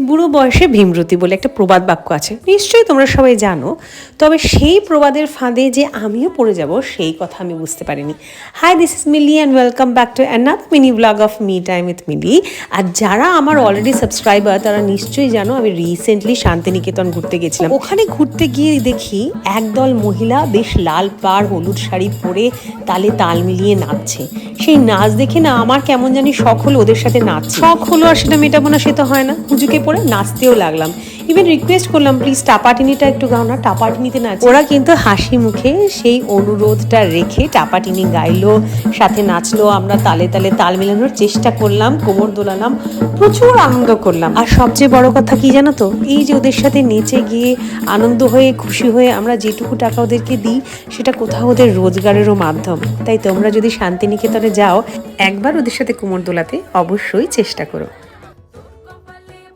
বুড়ো বয়সে ভীমরতি বলে একটা প্রবাদ বাক্য আছে, নিশ্চয়ই তোমরা সবাই জানো। তবে সেই প্রবাদের ফাঁদে যে আমিও পড়ে যাব সেই কথা আমি বুঝতে পারিনি। Hi, this is Mili and welcome back to another mini blog of me time with Mili. আর যারা আমার অলরেডি সাবস্ক্রাইবার তারা নিশ্চয়ই জানো আমি রিসেন্টলি শান্তিনিকেতন ঘুরতে গেছিলাম। ওখানে ঘুরতে গিয়ে দেখি একদল মহিলা বেশ লাল পাড় হলুদ শাড়ি পরে তালে তাল মিলিয়ে নাচছে। সেই নাচ দেখে না আমার কেমন জানি শখ হলো ওদের সাথে নাচ। শখ হলো আর সেটা মেটাবো না সে তো হয় না, হুজুকে পরে নাচতেও লাগলাম। ইভেন রিকোয়েস্ট করলাম প্লিজ টাপাটিনিটা একটু গাও না, টাপাটিনিতে নাচ। ওরা কিন্তু হাসি মুখে সেই অনুরোধটা রেখে টাপাটিনি গাইলো, সাথে নাচলো। আমরা তালে তালে তাল মেলানোর চেষ্টা করলাম, কোমর দোলালাম, প্রচুর আনন্দ করলাম। আর সবচেয়ে বড় কথা কি জানো তো, এই যে ওদের সাথে নেচে গিয়ে আনন্দ হয়ে খুশি হয়ে আমরা যেটুকু টাকা ওদেরকে দিই সেটা কোথাও ওদের রোজগারেরও মাধ্যম। তাই তোমরা যদি শান্তিনিকেতনে যাও একবার ওদের সাথে কোমর দোলাতে অবশ্যই চেষ্টা করো।